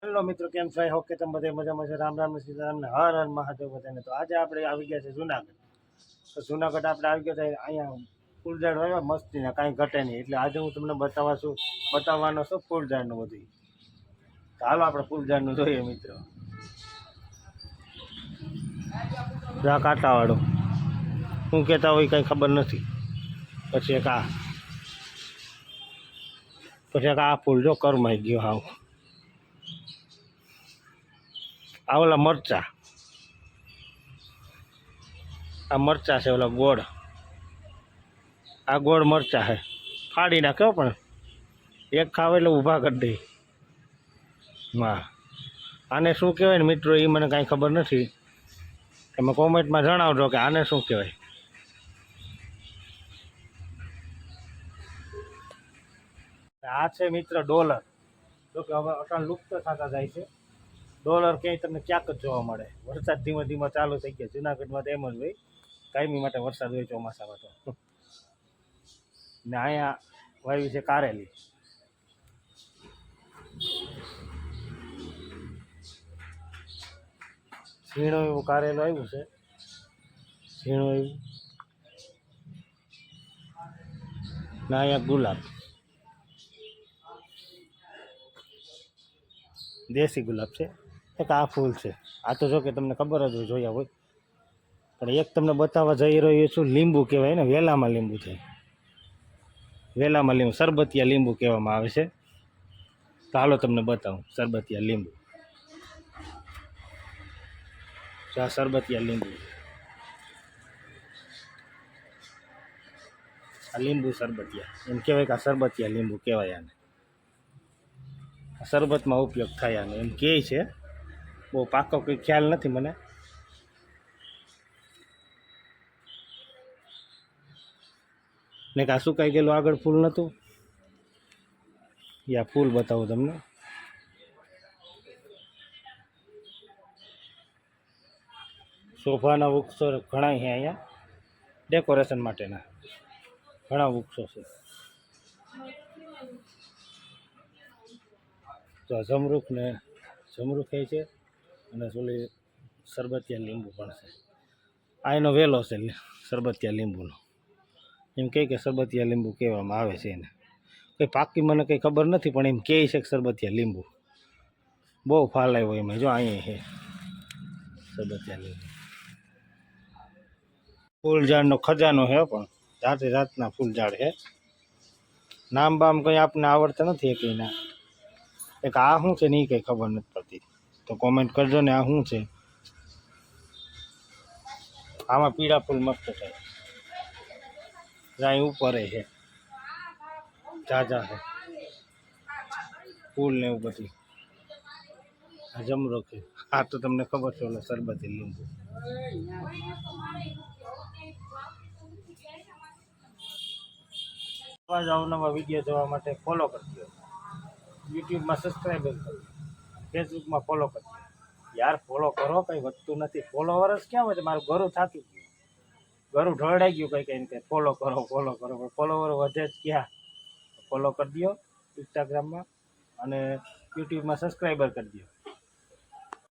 Hello મિત્રો, કેમ છો? હોપ કે તમે બધા મજામાં છે. રામ રામ સીતારામ ને હર હર મહાદેવ બધાને. તો આજે આપણે આવી ગયા છે જુનાગઢ. તો જુનાગઢ આપણે આવી ગયા છે અહીંયા ફૂલઝાડ હોય મસ્તીના, કાંઈ ઘટે નહીં. એટલે આજે હું તમને બતાવવાનો છું ફૂલઝાડનું બધું. તો હાલો આપણે ફૂલઝાડનું જોઈએ મિત્રો. જા કાંટાવાળું શું કહેતા હોય કંઈ ખબર નથી. પછી એક આ ફૂલ જો કરમાઈ ગયો હાવ. આ ઓલા મરચા, આ મરચા છે ઓલા ગોળ, આ ગોળ મરચા છે. ફાડી નાખ્યો પણ એક ખાવ એટલે ઊભા કરી દે. હા, આને શું કહેવાય ને મિત્રો, એ મને કાંઈ ખબર નથી. તમે કોમેન્ટમાં જણાવજો કે આને શું કહેવાય. આ છે મિત્ર ડોલર. જો કે હવે અટાણ લુપ્ત થતા જાય છે. ડોલર ક્યાંય તમને ક્યાંક જ જોવા મળે. વરસાદ ધીમે ધીમે ચાલુ થઈ ગયા. જુનાગઢમાં તો એમ જ હોય, કાયમી માટે વરસાદ હોય ચોમાસામાં તો. ને અહીંયા વાવી છે કારેલી. ઝીણું એવું કારેલું આવ્યું છે, ઝીણું એવું. ને અહીંયા ગુલાબ, દેશી ગુલાબ છે. એક આ ફૂલ છે. આ તો જો કે તમને ખબર જ હોય, જોયા હોય. પણ એક તમને બતાવવા જઈ રહ્યો છું, લીંબુ કહેવાય ને, વેલામાં લીંબુ છે. વેલામાં લીંબુ, સરબતિયા લીંબુ કહેવામાં આવે છે. તો હાલો તમને બતાવું સરબતિયા લીંબુ. આ સરબતિયા લીંબુ, આ લીંબુ સરબતિયા એમ કહેવાય કે આ સરબતિયા લીંબુ કહેવાય. આને શરબતમાં ઉપયોગ થાય આનો એમ કહે છે. બહુ પાકો કંઈ ખ્યાલ નથી મને. ને કે આ સુકાઈ ગયેલું આગળ ફૂલ નહોતું, યા ફૂલ બતાવું તમને. શોભાના વૃક્ષો ઘણા છે અહીંયા, ડેકોરેશન માટેના ઘણા વૃક્ષો છે. તો જમરૂખ ને જમરૂખ છે, અને ઓલી સરબતિયા લીંબુ પણ છે. આ એનો વેલો છે સરબતિયા લીંબુનો. એમ કહે કે સરબતિયા લીંબુ કહેવામાં આવે છે એને. કંઈ પાકી મને કંઈ ખબર નથી, પણ એમ કહે છે કે સરબતિયા લીંબુ. બહુ ફાલ આવ્યો એમાં. જો અહીંયા છે સરબતિયા લીંબુ. ફૂલઝાડનો ખજાનો છે, પણ જાતે જાતના ફૂલઝાડ છે. નામ બામ કંઈ આપને આવડતા નથી એકના. એક આ શું છે ને એ કંઈ ખબર નથી પડતી. તો કોમેન્ટ કરજો ને આ શું છે. આમાં પીળા ફૂલ મસ્ત થાય. અહીં ઉપર છે, ઝાઝા છે ફૂલ ને એવું બધું. આ જમરૂખ છે. આ તો તમને ખબર છે ઓલા સરબતી લીંબુ. અવનવા વિડીયો જોવા માટે ફોલો કરજો. યુટ્યુબમાં સબસ્ક્રાઈબ કરજો, ફેસબુકમાં ફોલો કરજો. યાર ફોલો કરો, કંઈ વધતું નથી. ફોલોવર્સ ક્યાં હોય? મારું ઘરું થાકી ગયું, ઘરું ઢળાઈ ગયું કંઈ ફોલો કરો પણ ફોલોવર વધે જ ક્યાં. ફોલો કરી દો ઇન્સ્ટાગ્રામમાં, અને યુટ્યુબમાં સબસ્ક્રાઈબર કરી દો.